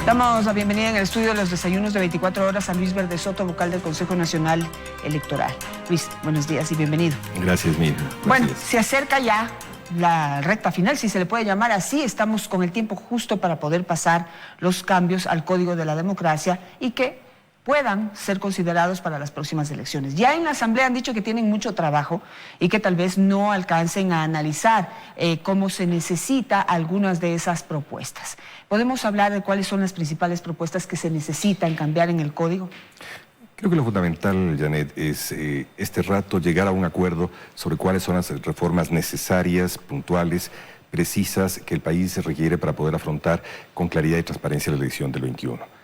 Damos la bienvenida en el estudio de los desayunos de 24 horas a Luis Verde Soto, vocal del Consejo Nacional Electoral. Luis, buenos días y bienvenido. Gracias, Mira. Bueno, se acerca ya la recta final, si se le puede llamar así. Estamos con el tiempo justo para poder pasar los cambios al Código de la Democracia y que puedan ser considerados para las próximas elecciones. Ya en la Asamblea han dicho que tienen mucho trabajo y que tal vez no alcancen a analizar cómo se necesita algunas de esas propuestas. ¿Podemos hablar de cuáles son las principales propuestas que se necesitan cambiar en el Código? Creo que lo fundamental, Janet, es este rato llegar a un acuerdo sobre cuáles son las reformas necesarias, puntuales, precisas, que el país se requiere para poder afrontar con claridad y transparencia la elección del 21.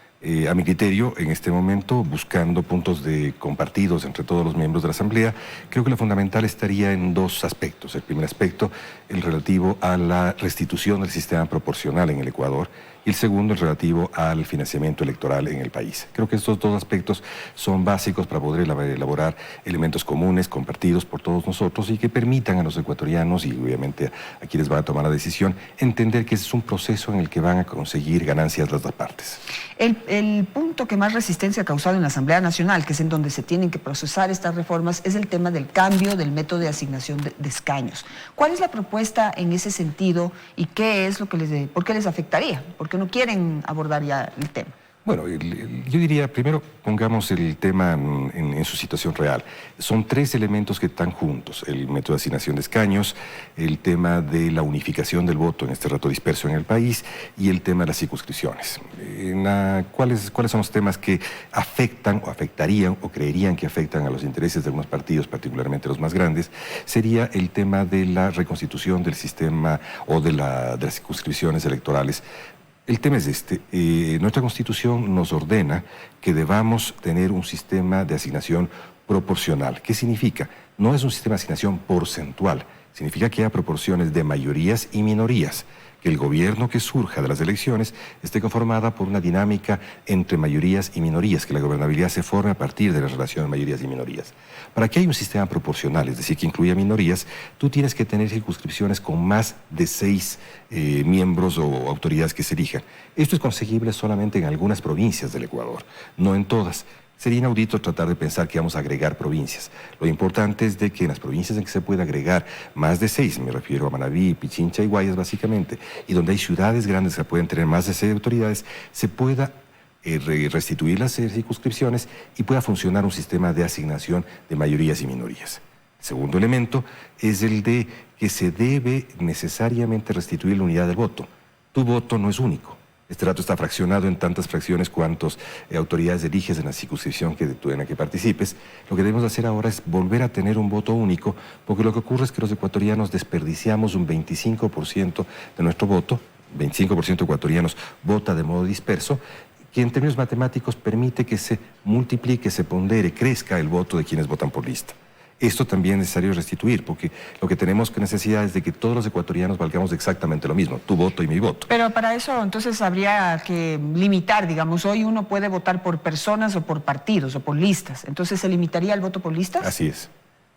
A mi criterio, en este momento, buscando puntos compartidos entre todos los miembros de la Asamblea, creo que lo fundamental estaría en dos aspectos. El primer aspecto, el relativo a la restitución del sistema proporcional en el Ecuador, y el segundo, el relativo al financiamiento electoral en el país. Creo que estos dos aspectos son básicos para poder elaborar elementos comunes, compartidos por todos nosotros y que permitan a los ecuatorianos y obviamente a quienes van a tomar la decisión entender que ese es un proceso en el que van a conseguir ganancias las dos partes. El punto que más resistencia ha causado en la Asamblea Nacional, que es en donde se tienen que procesar estas reformas, es el tema del cambio del método de asignación de escaños. ¿Cuál es la propuesta en ese sentido y qué es lo que por qué les afectaría? ¿Por qué no quieren abordar ya el tema? Bueno, yo diría, primero pongamos el tema en su situación real. Son tres elementos que están juntos: el método de asignación de escaños, el tema de la unificación del voto en este rato disperso en el país y el tema de las circunscripciones. ¿Cuáles son los temas que afectan o afectarían o creerían que afectan a los intereses de algunos partidos, particularmente los más grandes? Sería el tema de la reconstitución del sistema o de las circunscripciones electorales. El tema es este: nuestra Constitución nos ordena que debamos tener un sistema de asignación proporcional. ¿Qué significa? No es un sistema de asignación porcentual, significa que haya proporciones de mayorías y minorías, que el gobierno que surja de las elecciones esté conformada por una dinámica entre mayorías y minorías, que la gobernabilidad se forme a partir de la relación de mayorías y minorías. Para que haya un sistema proporcional, es decir, que incluya minorías, tú tienes que tener circunscripciones con más de 6 miembros o autoridades que se elijan. Esto es conseguible solamente en algunas provincias del Ecuador, no en todas. Sería inaudito tratar de pensar que vamos a agregar provincias. Lo importante es de que en las provincias en que se pueda agregar más de 6, me refiero a Manabí, Pichincha y Guayas básicamente, y donde hay ciudades grandes que pueden tener más de 6 autoridades, se pueda restituir las circunscripciones y pueda funcionar un sistema de asignación de mayorías y minorías. El segundo elemento es el de que se debe necesariamente restituir la unidad del voto. Tu voto no es único. Este dato está fraccionado en tantas fracciones cuantas autoridades eliges en la circunscripción en la que participes. Lo que debemos hacer ahora es volver a tener un voto único, porque lo que ocurre es que los ecuatorianos desperdiciamos un 25% de nuestro voto. 25% de ecuatorianos vota de modo disperso, que en términos matemáticos permite que se multiplique, se pondere, crezca el voto de quienes votan por lista. Esto también es necesario restituir, porque lo que tenemos que necesidad es de que todos los ecuatorianos valgamos exactamente lo mismo, tu voto y mi voto. Pero para eso entonces habría que limitar, digamos, hoy uno puede votar por personas o por partidos o por listas, entonces ¿se limitaría el voto por listas? Así es.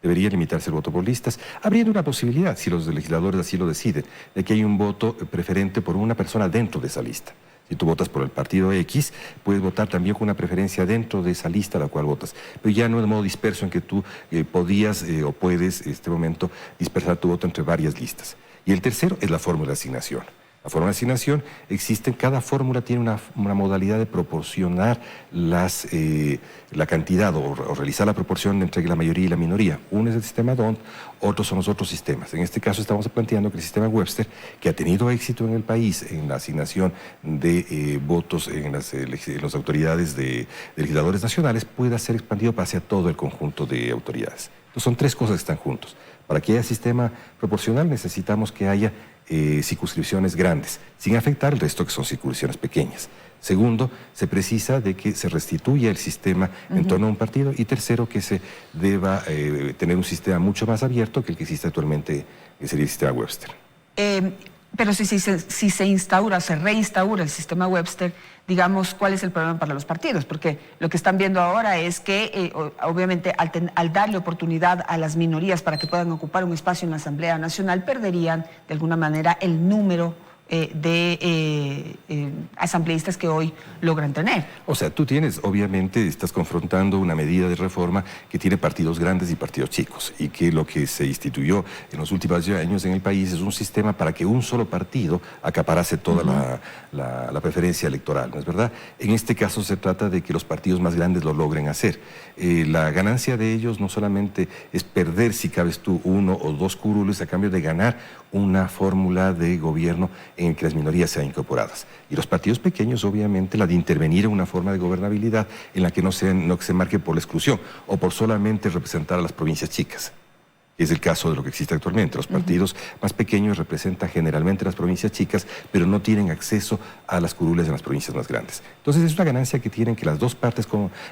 Debería limitarse el voto por listas, abriendo una posibilidad, si los legisladores así lo deciden, de que hay un voto preferente por una persona dentro de esa lista. Si tú votas por el partido X, puedes votar también con una preferencia dentro de esa lista a la cual votas. Pero ya no de modo disperso en que tú podías o puedes en este momento dispersar tu voto entre varias listas. Y el tercero es la fórmula de asignación. La fórmula de asignación existe, cada fórmula tiene una modalidad de proporcionar la cantidad o realizar la proporción entre la mayoría y la minoría. Uno es el sistema DONT, otros son los otros sistemas. En este caso estamos planteando que el sistema Webster, que ha tenido éxito en el país en la asignación de votos en las autoridades de legisladores nacionales, pueda ser expandido hacia todo el conjunto de autoridades. Entonces son tres cosas que están juntos. Para que haya sistema proporcional necesitamos que haya circunscripciones grandes, sin afectar el resto que son circunscripciones pequeñas. Segundo, se precisa de que se restituya el sistema en torno a un partido. Y tercero, que se deba tener un sistema mucho más abierto que el que existe actualmente, que sería el sistema Webster. Pero si se instaura, se reinstaura el sistema Webster, digamos, ¿cuál es el problema para los partidos? Porque lo que están viendo ahora es que, obviamente, al darle oportunidad a las minorías para que puedan ocupar un espacio en la Asamblea Nacional, perderían, de alguna manera, el número asambleístas que hoy logran tener. O sea, tú tienes, obviamente, estás confrontando una medida de reforma que tiene partidos grandes y partidos chicos, y que lo que se instituyó en los últimos años en el país es un sistema para que un solo partido acaparase toda la preferencia electoral, ¿no es verdad? En este caso se trata de que los partidos más grandes lo logren hacer. La ganancia de ellos no solamente es perder, si cabes tú, 1 o 2 curules a cambio de ganar una fórmula de gobierno en el que las minorías sean incorporadas. Y los partidos pequeños, obviamente, la de intervenir en una forma de gobernabilidad en la que no se marque por la exclusión o por solamente representar a las provincias chicas. Es el caso de lo que existe actualmente. Los partidos más pequeños representan generalmente las provincias chicas, pero no tienen acceso a las curules en las provincias más grandes. Entonces es una ganancia que tienen que las dos partes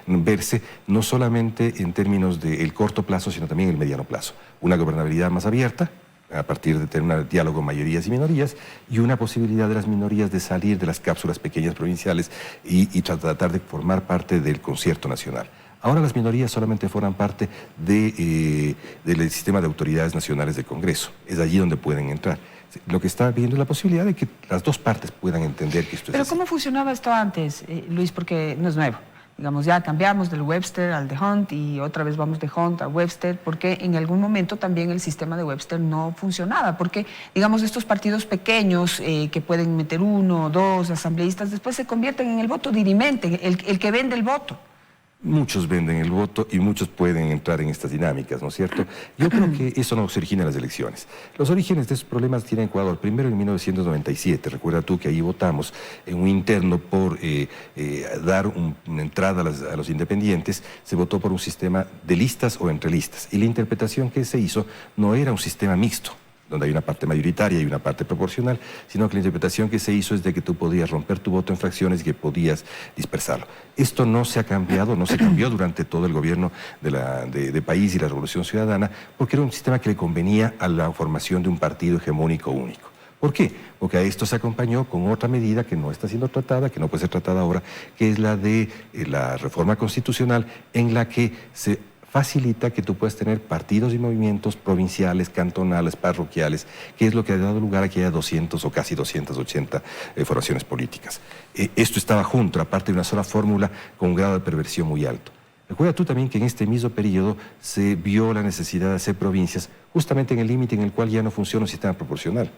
verse, no solamente en términos del corto plazo, sino también el mediano plazo. Una gobernabilidad más abierta, a partir de tener un diálogo mayorías y minorías, y una posibilidad de las minorías de salir de las cápsulas pequeñas provinciales y tratar de formar parte del concierto nacional. Ahora las minorías solamente forman parte del sistema de autoridades nacionales de Congreso. Es allí donde pueden entrar. Lo que está viendo es la posibilidad de que las dos partes puedan entender que esto es así. Pero ¿cómo funcionaba esto antes, Luis? Porque no es nuevo. Digamos, ya cambiamos del Webster al de Hunt y otra vez vamos de Hunt a Webster, porque en algún momento también el sistema de Webster no funcionaba, porque, digamos, estos partidos pequeños que pueden meter 1 o 2 asambleístas, después se convierten en el voto dirimente, el que vende el voto. Muchos venden el voto y muchos pueden entrar en estas dinámicas, ¿no es cierto? Yo creo que eso no se origina en las elecciones. Los orígenes de esos problemas tiene Ecuador. Primero en 1997, recuerda tú que ahí votamos en un interno por dar una entrada a los independientes, se votó por un sistema de listas o entre listas. Y la interpretación que se hizo no era un sistema mixto, donde hay una parte mayoritaria y una parte proporcional, sino que la interpretación que se hizo es de que tú podías romper tu voto en fracciones y que podías dispersarlo. Esto no se ha cambiado, no se cambió durante todo el gobierno de país y la Revolución Ciudadana, porque era un sistema que le convenía a la formación de un partido hegemónico único. ¿Por qué? Porque a esto se acompañó con otra medida que no está siendo tratada, que no puede ser tratada ahora, que es la de la reforma constitucional, en la que se facilita que tú puedas tener partidos y movimientos provinciales, cantonales, parroquiales, que es lo que ha dado lugar a que haya 200 o casi 280 formaciones políticas. Esto estaba junto, aparte de una sola fórmula con un grado de perversión muy alto. Recuerda tú también que en este mismo periodo se vio la necesidad de hacer provincias justamente en el límite en el cual ya no funciona un sistema proporcional.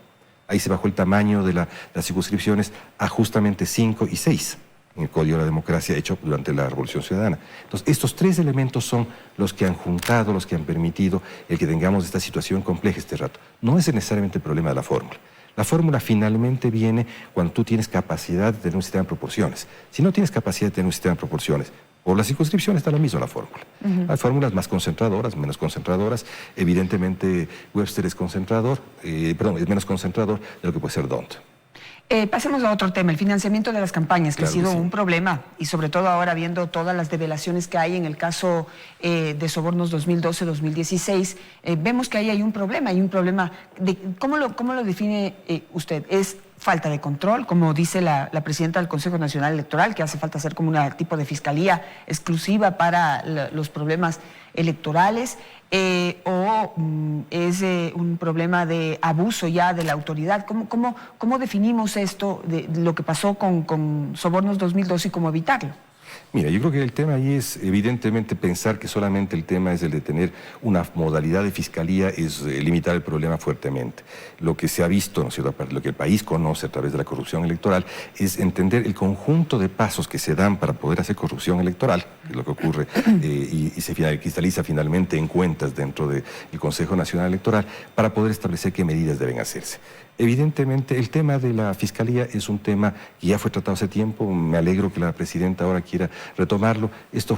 Ahí se bajó el tamaño de las circunscripciones a justamente 5 y 6. En el Código de la Democracia hecho durante la Revolución Ciudadana. Entonces, estos 3 elementos son los que han juntado, los que han permitido el que tengamos esta situación compleja este rato. No es necesariamente el problema de la fórmula. La fórmula finalmente viene cuando tú tienes capacidad de tener un sistema de proporciones. Si no tienes capacidad de tener un sistema de proporciones, por la circunscripción está lo mismo la fórmula. Hay fórmulas más concentradoras, menos concentradoras. Evidentemente, Webster es concentrador, es menos concentrador de lo que puede ser D'Hondt. Pasemos a otro tema, el financiamiento de las campañas, que Claro ha sido que sí. un problema, y sobre todo ahora viendo todas las develaciones que hay en el caso de sobornos 2012-2016, vemos que ahí hay un problema de, ¿cómo lo define usted? ¿Es falta de control, como dice la presidenta del Consejo Nacional Electoral, que hace falta hacer como un tipo de fiscalía exclusiva para los problemas electorales, o es un problema de abuso ya de la autoridad? ¿Cómo definimos esto, de lo que pasó con Sobornos 2012 y cómo evitarlo? Mira, yo creo que el tema ahí es evidentemente pensar que solamente el tema es el de tener una modalidad de fiscalía, es limitar el problema fuertemente. Lo que se ha visto, ¿no es cierto?, lo que el país conoce a través de la corrupción electoral, es entender el conjunto de pasos que se dan para poder hacer corrupción electoral, que es lo que ocurre y se cristaliza finalmente en cuentas dentro del Consejo Nacional Electoral, para poder establecer qué medidas deben hacerse. Evidentemente, el tema de la fiscalía es un tema que ya fue tratado hace tiempo. Me alegro que la presidenta ahora quiera retomarlo. Esto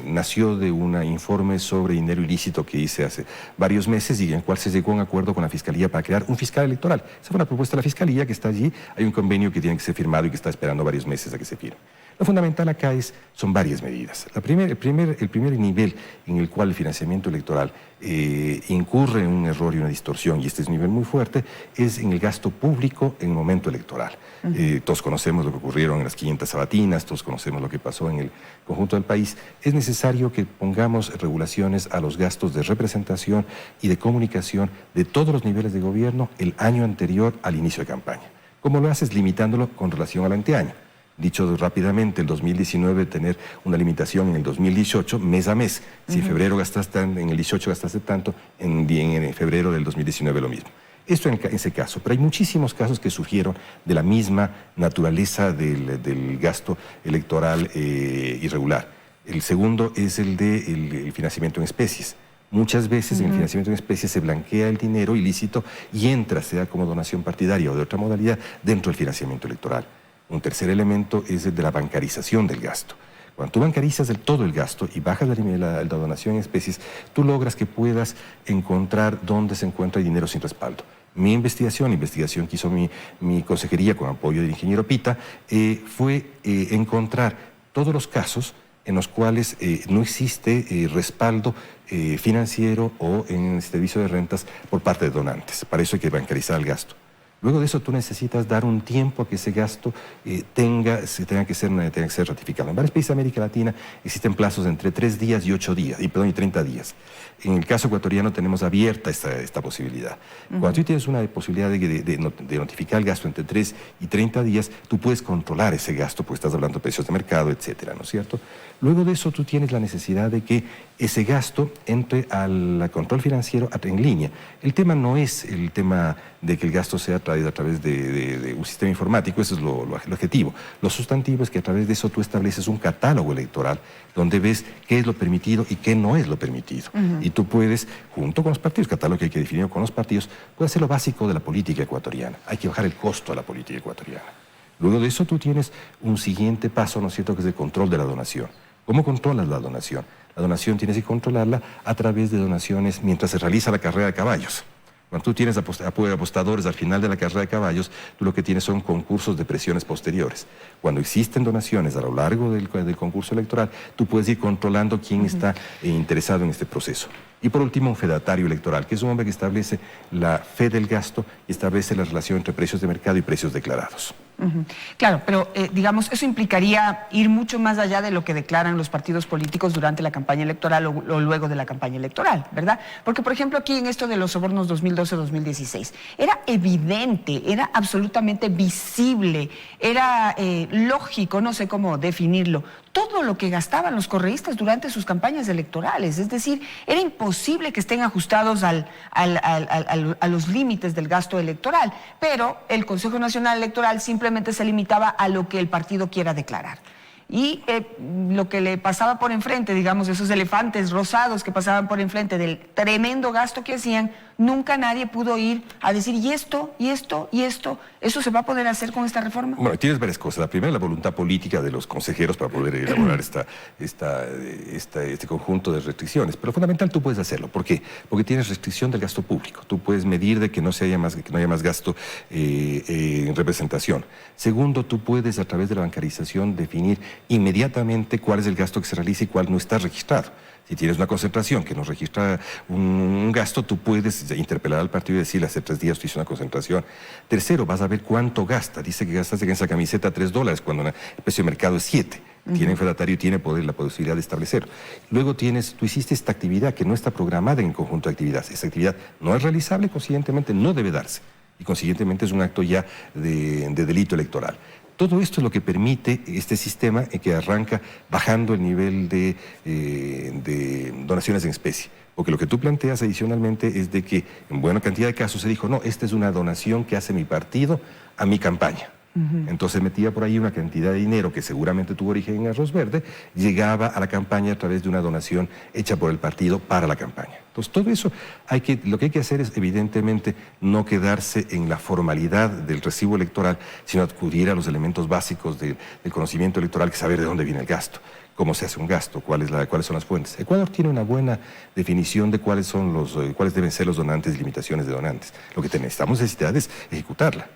nació de un informe sobre dinero ilícito que hice hace varios meses y en el cual se llegó a un acuerdo con la fiscalía para crear un fiscal electoral. Esa fue una propuesta de la fiscalía que está allí. Hay un convenio que tiene que ser firmado y que está esperando varios meses a que se firme. Lo fundamental acá son varias medidas. El primer nivel en el cual el financiamiento electoral incurre en un error y una distorsión, y este es un nivel muy fuerte, es en el gasto público en el momento electoral. Todos conocemos lo que ocurrieron en las 500 sabatinas, todos conocemos lo que pasó en el conjunto del país. Es necesario que pongamos regulaciones a los gastos de representación y de comunicación de todos los niveles de gobierno el año anterior al inicio de campaña. ¿Cómo lo haces? Limitándolo con relación al anteaño. Dicho rápidamente, el 2019 tener una limitación en el 2018, mes a mes. Si en febrero gastaste, en el 18 gastaste tanto, en febrero del 2019 lo mismo. Esto en ese caso, pero hay muchísimos casos que surgieron de la misma naturaleza del gasto electoral irregular. El segundo es el de financiamiento en especies. Muchas veces en el financiamiento en especies se blanquea el dinero ilícito y entra, sea como donación partidaria o de otra modalidad, dentro del financiamiento electoral. Un tercer elemento es el de la bancarización del gasto. Cuando tú bancarizas todo el gasto y bajas la donación en especies, tú logras que puedas encontrar dónde se encuentra el dinero sin respaldo. Mi investigación que hizo mi consejería con apoyo del ingeniero Pita, fue encontrar todos los casos en los cuales no existe respaldo financiero o en servicio de rentas por parte de donantes. Para eso hay que bancarizar el gasto. Luego de eso tú necesitas dar un tiempo a que ese gasto tenga que ser ratificado. En varios países de América Latina existen plazos de entre 3 días y 30 días. En el caso ecuatoriano tenemos abierta esta posibilidad. Cuando tú tienes una posibilidad de notificar el gasto entre 3 y 30 días, tú puedes controlar ese gasto porque estás hablando de precios de mercado, etcétera, ¿no es cierto? Luego de eso tú tienes la necesidad de que ese gasto entre al control financiero en línea. El tema no es el tema de que el gasto sea traído a través de un sistema informático, eso es lo objetivo. Lo sustantivo es que a través de eso tú estableces un catálogo electoral donde ves qué es lo permitido y qué no es lo permitido. Y tú puedes, junto con los partidos, catálogo que hay que definir con los partidos, puedes hacer lo básico de la política ecuatoriana. Hay que bajar el costo de la política ecuatoriana. Luego de eso tú tienes un siguiente paso, ¿no es cierto?, que es el control de la donación. ¿Cómo controlas la donación? La donación tienes que controlarla a través de donaciones mientras se realiza la carrera de caballos. Cuando tú tienes apostadores al final de la carrera de caballos, tú lo que tienes son concursos de presiones posteriores. Cuando existen donaciones a lo largo del concurso electoral, tú puedes ir controlando quién está interesado en este proceso. Y por último, un fedatario electoral, que es un hombre que establece la fe del gasto y establece la relación entre precios de mercado y precios declarados. Claro, pero digamos, eso implicaría ir mucho más allá de lo que declaran los partidos políticos durante la campaña electoral o luego de la campaña electoral, ¿verdad? Porque, por ejemplo, aquí en esto de los sobornos 2012-2016, era evidente, era absolutamente visible, era lógico, no sé cómo definirlo, todo lo que gastaban los correístas durante sus campañas electorales. Es decir, era imposible que estén ajustados a los límites del gasto electoral, pero el Consejo Nacional Electoral simplemente se limitaba a lo que el partido quiera declarar. Y lo que le pasaba por enfrente, digamos, esos elefantes rosados que pasaban por enfrente del tremendo gasto que hacían, nunca nadie pudo ir a decir, y esto, y esto, y esto, ¿eso se va a poder hacer con esta reforma? Bueno, tienes varias cosas. La primera, la voluntad política de los consejeros para poder elaborar este conjunto de restricciones. Pero fundamental, tú puedes hacerlo. ¿Por qué? Porque tienes restricción del gasto público. Tú puedes medir de que no haya más gasto en representación. Segundo, tú puedes, a través de la bancarización, definir inmediatamente cuál es el gasto que se realiza y cuál no está registrado. Si tienes una concentración que no registra un gasto, tú puedes interpelar al partido y decirle, hace 3 días tú hice una concentración. Tercero, vas a ver cuánto gasta. Dice que gastaste en esa camiseta $3 cuando el precio de mercado es 7. Tiene fedatario y tiene la posibilidad de establecer. Luego tú hiciste esta actividad que no está programada en el conjunto de actividades. Esta actividad no es realizable, consiguientemente no debe darse. Y consiguientemente es un acto ya de delito electoral. Todo esto es lo que permite este sistema que arranca bajando el nivel de donaciones en especie. Porque lo que tú planteas adicionalmente es de que en buena cantidad de casos se dijo, no, esta es una donación que hace mi partido a mi campaña. Entonces metía por ahí una cantidad de dinero que seguramente tuvo origen en Arroz Verde, llegaba a la campaña a través de una donación hecha por el partido para la campaña. Entonces todo eso, lo que hay que hacer es evidentemente no quedarse en la formalidad del recibo electoral, sino acudir a los elementos básicos del conocimiento electoral, que es saber de dónde viene el gasto, cómo se hace un gasto, cuáles son las fuentes. Ecuador tiene una buena definición de cuáles deben ser los donantes y limitaciones de donantes. Lo que necesitamos es ejecutarla.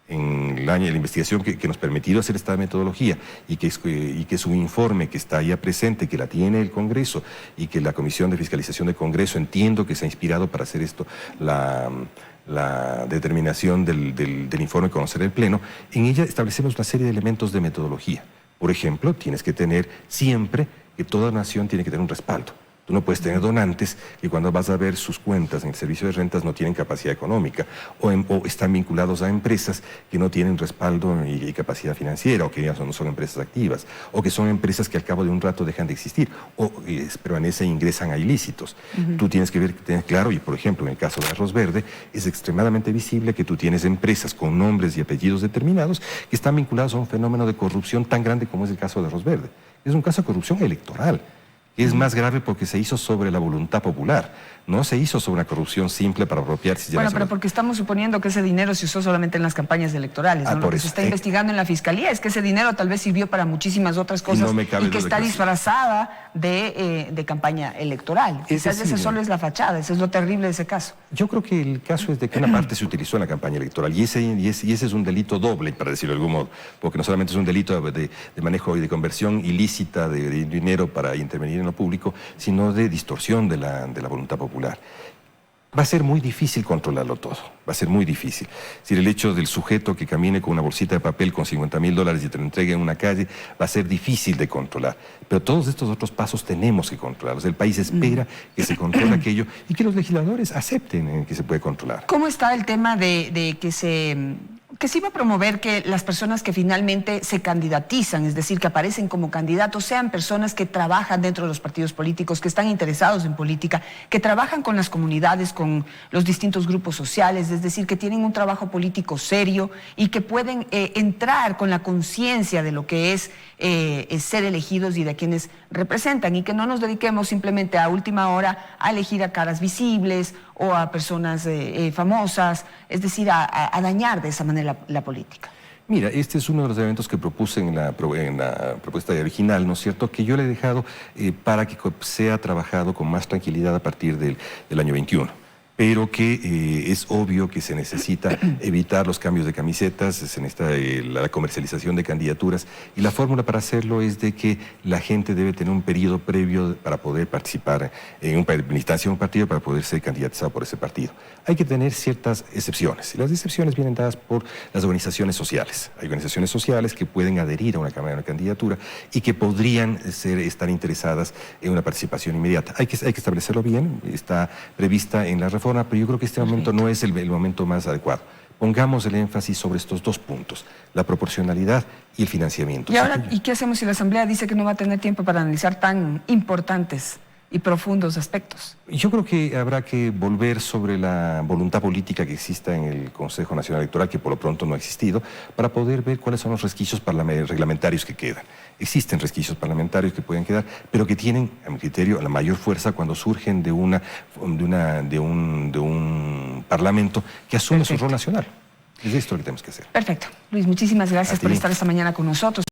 en la investigación que nos ha permitido hacer esta metodología y que su informe que está ya presente, que la tiene el Congreso y que la Comisión de Fiscalización del Congreso entiendo que se ha inspirado para hacer esto, la determinación del informe Conocer el Pleno, en ella establecemos una serie de elementos de metodología. Por ejemplo, tienes que tener siempre que toda nación tiene que tener un respaldo. Tú no puedes tener donantes que cuando vas a ver sus cuentas en el servicio de rentas no tienen capacidad económica o están vinculados a empresas que no tienen respaldo y capacidad financiera o que ya no son empresas activas o que son empresas que al cabo de un rato dejan de existir o permanecen e ingresan a ilícitos. Tú tienes que tener claro, y por ejemplo en el caso de Arroz Verde es extremadamente visible que tú tienes empresas con nombres y apellidos determinados que están vinculados a un fenómeno de corrupción tan grande como es el caso de Arroz Verde. Es un caso de corrupción electoral. Es más grave porque se hizo sobre la voluntad popular, no se hizo sobre una corrupción simple para apropiarse. Bueno, pero porque estamos suponiendo que ese dinero se usó solamente en las campañas electorales, ¿no? Lo que se está investigando en la Fiscalía es que ese dinero tal vez sirvió para muchísimas otras cosas y que está disfrazada de campaña electoral. Quizás ese solo es la fachada, eso es lo terrible de ese caso. Yo creo que el caso es de que una parte se utilizó en la campaña electoral y ese es un delito doble, para decirlo de algún modo, porque no solamente es un delito de manejo y de conversión ilícita de dinero para intervenir en lo público, sino de distorsión de la voluntad popular. Va a ser muy difícil controlarlo todo, va a ser muy difícil. Si el hecho del sujeto que camine con una bolsita de papel con $50.000 y te lo entregue en una calle, va a ser difícil de controlar. Pero todos estos otros pasos tenemos que controlarlos. El país espera que se controle aquello y que los legisladores acepten que se puede controlar. ¿Cómo está el tema de que se iba a promover que las personas que finalmente se candidatizan, es decir, que aparecen como candidatos, sean personas que trabajan dentro de los partidos políticos, que están interesados en política, que trabajan con las comunidades, con los distintos grupos sociales, es decir, que tienen un trabajo político serio y que pueden entrar con la conciencia de lo que es ser elegidos y de quienes representan, y que no nos dediquemos simplemente a última hora a elegir a caras visibles o a personas famosas, es decir, a dañar de esa manera la política? Mira, este es uno de los elementos que propuse en la propuesta original, ¿no es cierto?, que yo le he dejado para que sea trabajado con más tranquilidad a partir del año 21. Pero que es obvio que se necesita evitar los cambios de camisetas, se necesita la comercialización de candidaturas, y la fórmula para hacerlo es de que la gente debe tener un periodo previo para poder participar en una militancia de un partido, para poder ser candidatizado por ese partido. Hay que tener ciertas excepciones, y las excepciones vienen dadas por las organizaciones sociales. Hay organizaciones sociales que pueden adherir a una candidatura y que podrían estar interesadas en una participación inmediata. Hay que establecerlo bien, está prevista en la reforma, pero yo creo que este momento no es el momento más adecuado. Pongamos el énfasis sobre estos dos puntos, la proporcionalidad y el financiamiento. Y ahora, ¿y qué hacemos si la Asamblea dice que no va a tener tiempo para analizar tan importantes y profundos aspectos? Yo creo que habrá que volver sobre la voluntad política que exista en el Consejo Nacional Electoral, que por lo pronto no ha existido, para poder ver cuáles son los resquicios reglamentarios que quedan. Existen resquicios parlamentarios que pueden quedar, pero que tienen, a mi criterio, la mayor fuerza cuando surgen de un parlamento que asume su rol nacional. Es esto lo que tenemos que hacer. Perfecto. Luis, muchísimas gracias por estar esta mañana con nosotros.